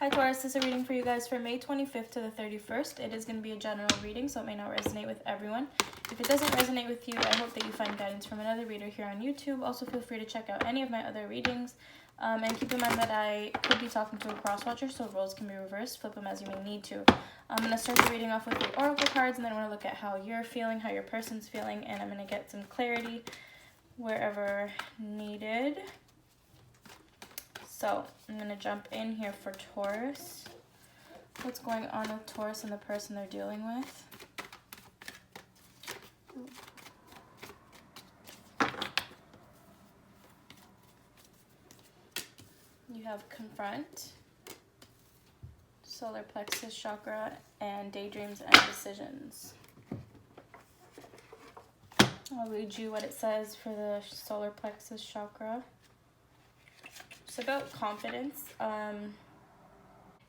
Hi Taurus, this is a reading for you guys for May 25th to the 31st. It is going to be a general reading, so it may not resonate with everyone. If it doesn't resonate with you, I hope that you find guidance from another reader here on YouTube. Also, feel free to check out any of my other readings. And keep in mind that I could be talking to a cross-watcher, so roles can be reversed. Flip them as you may need to. I'm going to start the reading off with the oracle cards, and then I'm going to look at how you're feeling, how your person's feeling, and I'm going to get some clarity wherever needed. So I'm going to jump in here for Taurus. What's going on with Taurus and the person they're dealing with? You have confront, solar plexus chakra, and daydreams and decisions. I'll read you what it says for the solar plexus chakra. It's about confidence.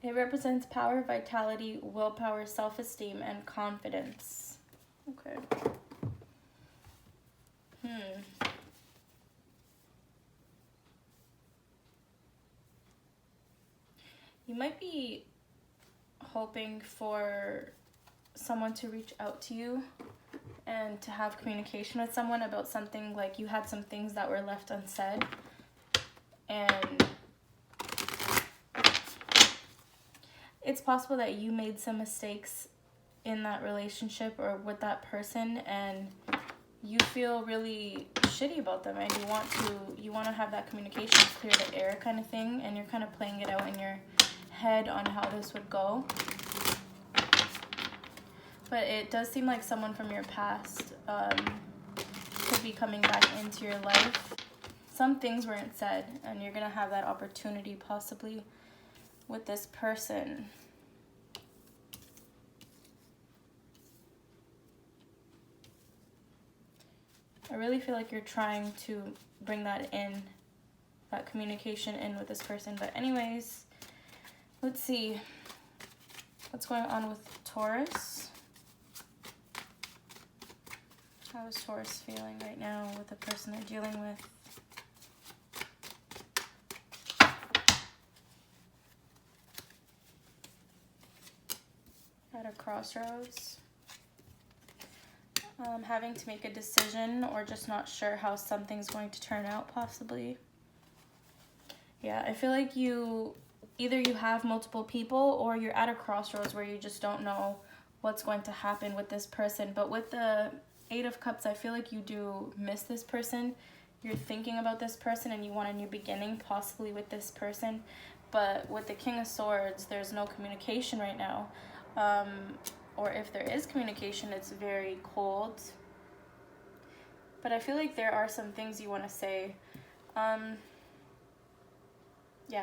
It represents power, vitality, willpower, self-esteem, and confidence. Okay. You might be hoping for someone to reach out to you and to have communication with someone about something, like you had some things that were left unsaid. And it's possible that you made some mistakes in that relationship or with that person, and you feel really shitty about them, and you want to have that communication, clear the air kind of thing, and you're kind of playing it out in your head on how this would go. But it does seem like someone from your past could be coming back into your life. Some things weren't said, and you're gonna have that opportunity possibly with this person. I really feel like you're trying to bring that in, that communication in with this person. But anyways, let's see what's going on with Taurus. How is Taurus feeling right now with the person they're dealing with? At a crossroads. Having to make a decision, or just not sure how something's going to turn out possibly. Yeah, I feel like either you have multiple people, or you're at a crossroads where you just don't know what's going to happen with this person. But with the Eight of Cups, I feel like you do miss this person. You're thinking about this person and you want a new beginning possibly with this person. But with the King of Swords, there's no communication right now. Or if there is communication, it's very cold. But I feel like there are some things you want to say. Yeah,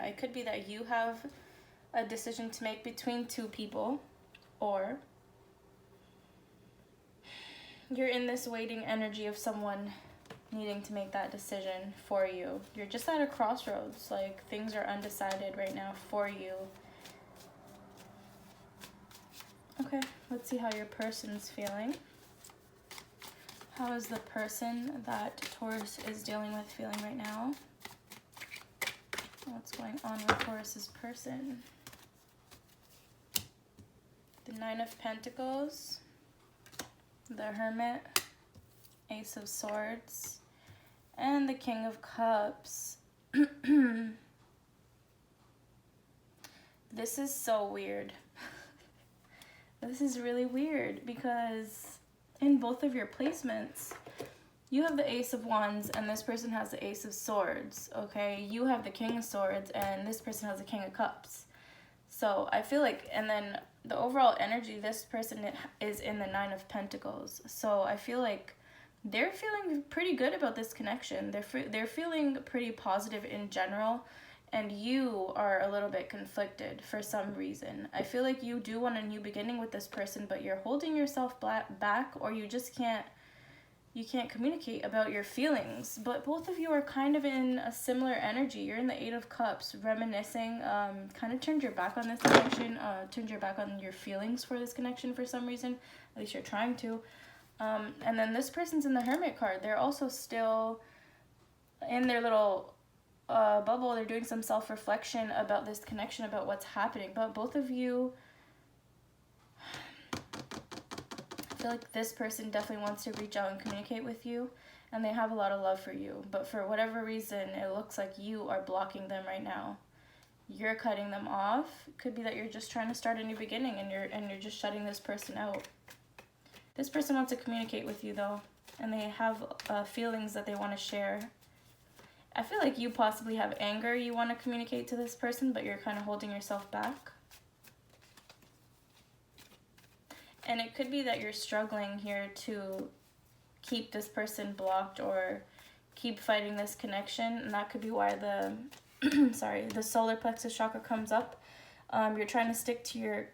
it could be that you have a decision to make between two people, or you're in this waiting energy of someone needing to make that decision for you. You're just at a crossroads, like things are undecided right now for you. Okay, let's see how your person's feeling. How is the person that Taurus is dealing with feeling right now? What's going on with Taurus's person? The Nine of Pentacles, the Hermit, Ace of Swords, and the King of Cups. This is so weird. This is really weird because in both of your placements, you have the Ace of Wands and this person has the Ace of Swords, okay? You have the King of Swords and this person has the King of Cups. So I feel like, and then the overall energy, this person is in the Nine of Pentacles. So I feel like they're feeling pretty good about this connection. They're feeling pretty positive in general. And you are a little bit conflicted for some reason. I feel like you do want a new beginning with this person, but you're holding yourself back, or you just can't communicate about your feelings. But both of you are kind of in a similar energy. You're in the Eight of Cups, reminiscing, kind of turned your back on this connection, turned your back on your feelings for this connection for some reason. At least you're trying to. And then this person's in the Hermit card. They're also still in their little bubble. They're doing some self-reflection about this connection, about what's happening. But both of you, I feel like this person definitely wants to reach out and communicate with you, and they have a lot of love for you. But for whatever reason, it looks like you are blocking them right now. You're cutting them off. Could be that you're just trying to start a new beginning, and you're just shutting this person out. This person wants to communicate with you though, and they have feelings that they want to share. I feel like you possibly have anger you want to communicate to this person, but you're kind of holding yourself back. And it could be that you're struggling here to keep this person blocked or keep fighting this connection, and that could be why the the solar plexus chakra comes up. You're trying to stick to your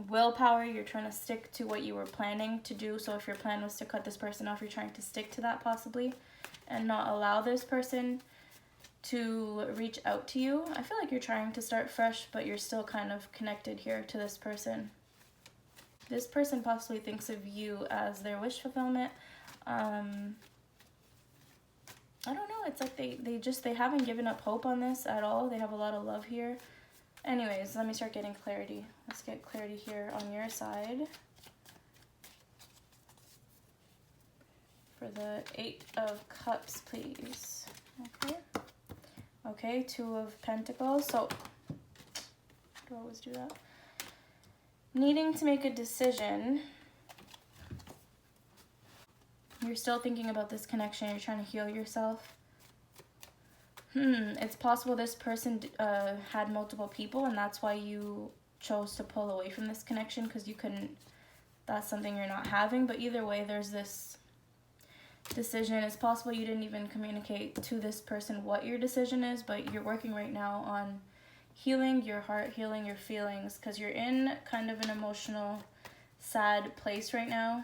willpower, you're trying to stick to what you were planning to do. So if your plan was to cut this person off, you're trying to stick to that possibly and not allow this person to reach out to you. I feel like you're trying to start fresh, but you're still kind of connected here to this person. This person possibly thinks of you as their wish fulfillment. I don't know, it's like they haven't given up hope on this at all. They have a lot of love here. Anyways, let me start getting clarity. Let's get clarity here on your side. For the 8 of Cups, please. Okay. Okay, 2 of Pentacles. So, I always do that. Needing to make a decision. You're still thinking about this connection. You're trying to heal yourself. It's possible this person had multiple people, and that's why you chose to pull away from this connection, because you couldn't, that's something you're not having. But either way, there's this decision. It's possible you didn't even communicate to this person what your decision is, but you're working right now on healing your heart, healing your feelings, because you're in kind of an emotional, sad place right now,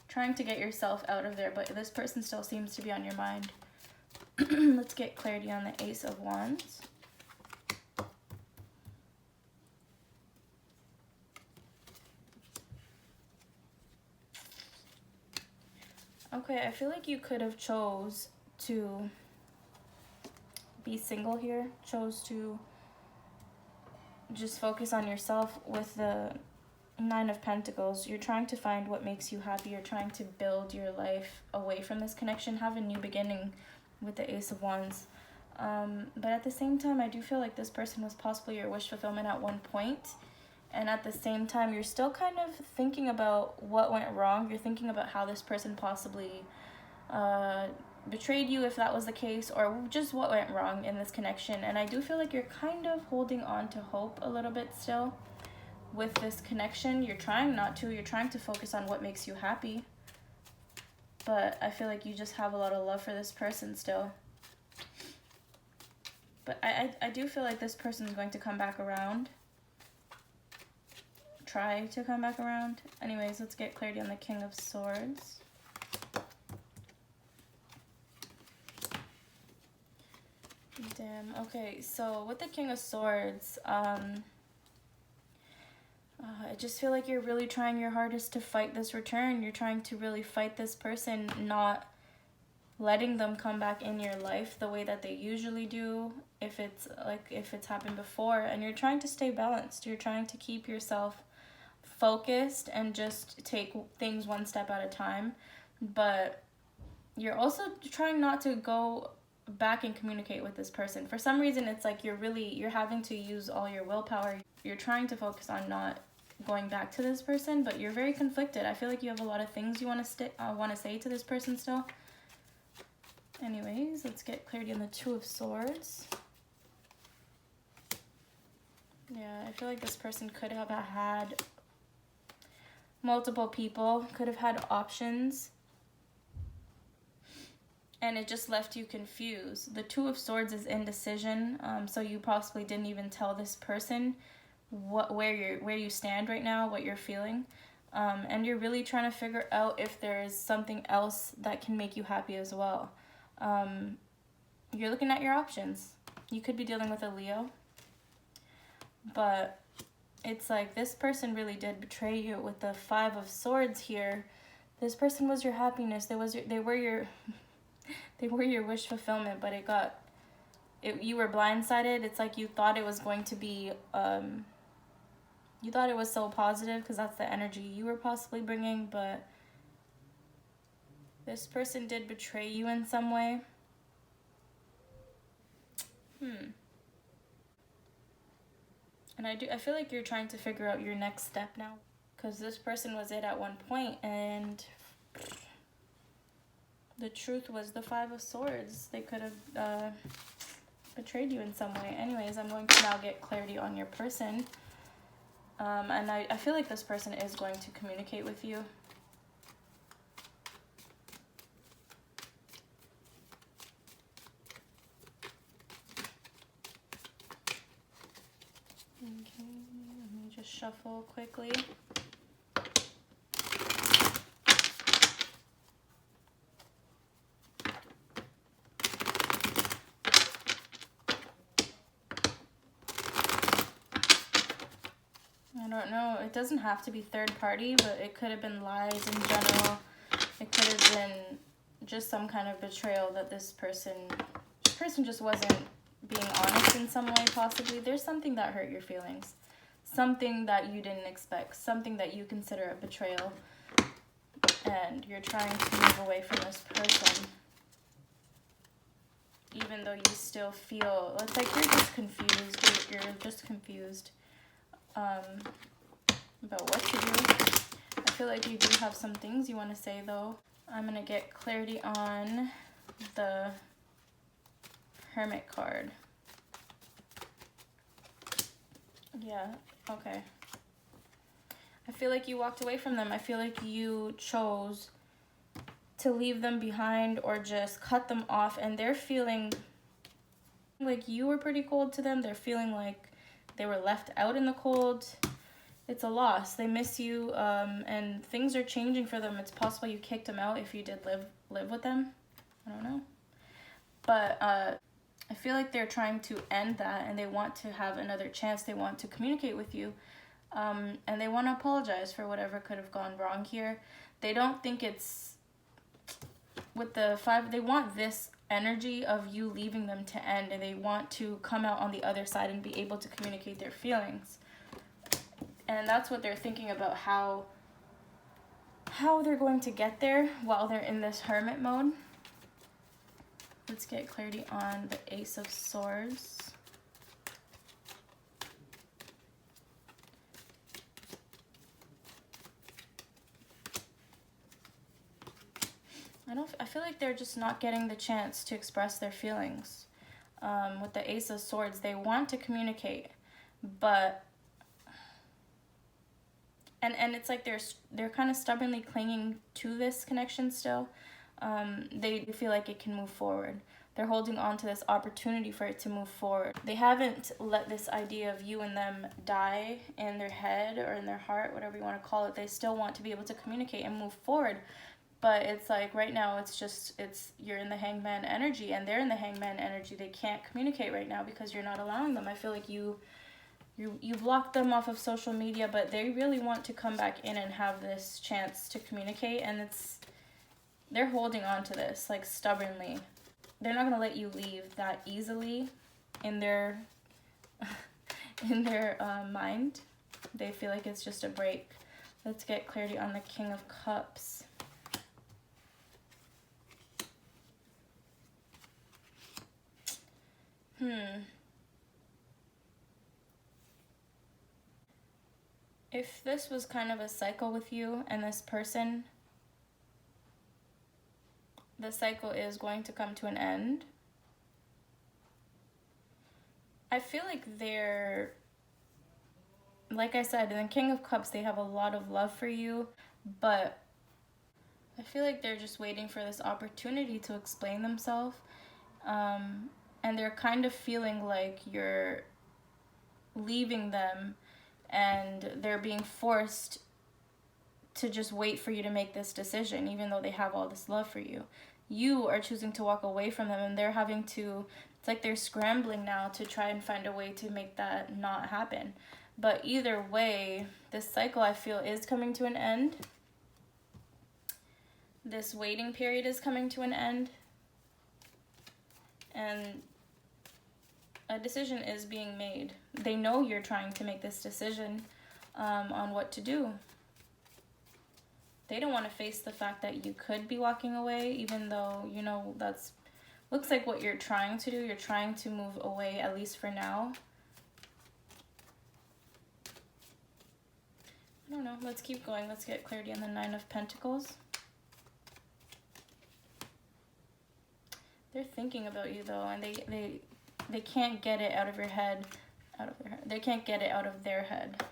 trying to get yourself out of there, but this person still seems to be on your mind. Let's get clarity on the Ace of Wands. Okay, I feel like you could have chose to be single here, chose to just focus on yourself with the 9 of Pentacles. You're trying to find what makes you happy. You're trying to build your life away from this connection, have a new beginning with the Ace of Wands. But at the same time, I do feel like this person was possibly your wish fulfillment at one point. And at the same time, you're still kind of thinking about what went wrong. You're thinking about how this person possibly betrayed you, if that was the case, or just what went wrong in this connection. And I do feel like you're kind of holding on to hope a little bit still with this connection. You're trying not to. You're trying to focus on what makes you happy. But I feel like you just have a lot of love for this person still. But I do feel like this person is going to come back around. Try to come back around. Anyways, let's get clarity on the King of Swords. Damn. Okay, so with the King of Swords, I just feel like you're really trying your hardest to fight this return. You're trying to really fight this person, not letting them come back in your life the way that they usually do, if it's happened before. And you're trying to stay balanced. You're trying to keep yourself focused and just take things one step at a time. But you're also trying not to go back and communicate with this person. For some reason, it's like you're having to use all your willpower. You're trying to focus on not going back to this person, but you're very conflicted. I feel like you have a lot of things you want to say to this person still. Anyways, let's get clarity on the 2 of Swords. Yeah, I feel like this person could have had multiple people, could have had options, and it just left you confused. The 2 of Swords is indecision, so you possibly didn't even tell this person where you stand right now, what you're feeling, and you're really trying to figure out if there is something else that can make you happy as well. You're looking at your options. You could be dealing with a Leo, but it's like this person really did betray you with the 5 of Swords here. This person was your happiness. They were your wish fulfillment, but it got you were blindsided. It's like you thought it was going to be, you thought it was so positive because that's the energy you were possibly bringing, but this person did betray you in some way. And I feel like you're trying to figure out your next step now, because this person was it at one point, and the truth was the Five of Swords. They could have betrayed you in some way. Anyways, I'm going to now get clarity on your person. And I feel like this person is going to communicate with you. Okay, let me just shuffle quickly. I don't know. It doesn't have to be third party, but it could have been lies in general. It could have been just some kind of betrayal that this person just wasn't being honest in some way, possibly. There's something that hurt your feelings. Something that you didn't expect. Something that you consider a betrayal. And you're trying to move away from this person. Even though you still feel... It's like you're just confused. You're just confused about what to do. I feel like you do have some things you want to say, though. I'm going to get clarity on the Hermit card. Yeah, okay. I feel like you walked away from them. I feel like you chose to leave them behind or just cut them off, and they're feeling like you were pretty cold to them. They're feeling like they were left out in the cold. It's a loss. They miss you, and things are changing for them. It's possible you kicked them out if you did live with them. I don't know. But I feel like they're trying to end that, and they want to have another chance. They want to communicate with you, and they want to apologize for whatever could have gone wrong here. They don't think it's... With the five, they want this energy of you leaving them to end, and they want to come out on the other side and be able to communicate their feelings. And that's what they're thinking about, how they're going to get there while they're in this hermit mode. Let's get clarity on the Ace of Swords. I feel like they're just not getting the chance to express their feelings. With the Ace of Swords, they want to communicate, but and it's like they're kind of stubbornly clinging to this connection still. They feel like it can move forward. They're holding on to this opportunity for it to move forward. They haven't let this idea of you and them die in their head or in their heart, whatever you want to call it. They still want to be able to communicate and move forward. But it's like right now you're in the hangman energy, and they're in the hangman energy. They can't communicate right now because you're not allowing them. I feel like you blocked them off of social media, but they really want to come back in and have this chance to communicate, and they're holding on to this like stubbornly. They're not going to let you leave that easily in their mind. They feel like it's just a break. Let's get clarity on the King of Cups. If this was kind of a cycle with you and this person, the cycle is going to come to an end. I feel like they're, like I said, in the King of Cups, they have a lot of love for you, but I feel like they're just waiting for this opportunity to explain themselves. And they're kind of feeling like you're leaving them and they're being forced to just wait for you to make this decision, even though they have all this love for you. You are choosing to walk away from them, and they're having to, it's like they're scrambling now to try and find a way to make that not happen. But either way, this cycle, I feel, is coming to an end. This waiting period is coming to an end. And a decision is being made. They know you're trying to make this decision on what to do. They don't want to face the fact that you could be walking away, even though, you know, that's looks like what you're trying to do. You're trying to move away, at least for now. I don't know. Let's keep going. Let's get clarity on the Nine of Pentacles. They're thinking about you, though, and they can't get it out of your head. They can't get it out of their head.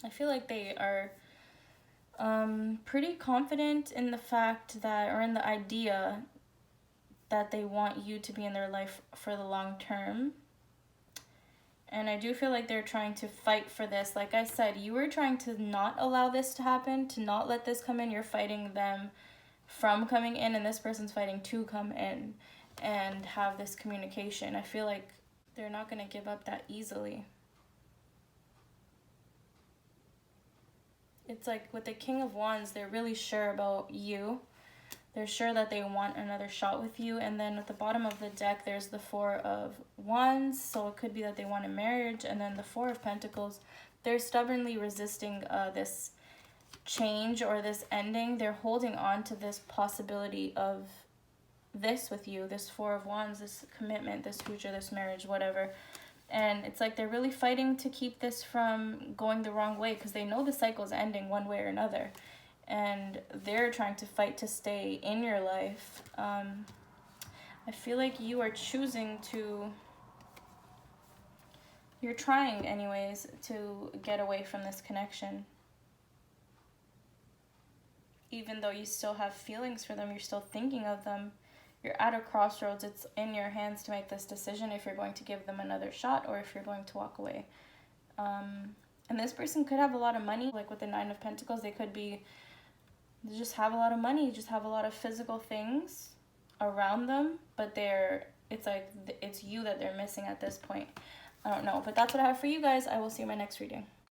I feel like they are pretty confident in the fact that, or in the idea that they want you to be in their life for the long term. And I do feel like they're trying to fight for this. Like I said, you were trying to not allow this to happen, to not let this come in. You're fighting them from coming in, and this person's fighting to come in and have this communication. I feel like they're not going to give up that easily. It's like with the King of Wands, they're really sure about you. They're sure that they want another shot with you. And then at the bottom of the deck, there's the Four of Wands. So it could be that they want a marriage. And then the Four of Pentacles, they're stubbornly resisting this change or this ending. They're holding on to this possibility of this with you, this Four of Wands, this commitment, this future, this marriage, whatever. And it's like they're really fighting to keep this from going the wrong way, because they know the cycle's ending one way or another. And they're trying to fight to stay in your life. I feel like you are choosing to... You're trying, anyways, to get away from this connection. Even though you still have feelings for them, you're still thinking of them. You're at a crossroads. It's in your hands to make this decision if you're going to give them another shot or if you're going to walk away. And this person could have a lot of money. Like with the Nine of Pentacles, they could be... They just have a lot of money, just have a lot of physical things around them, but it's like it's you that they're missing at this point. I don't know, but that's what I have for you guys. I will see you in my next reading.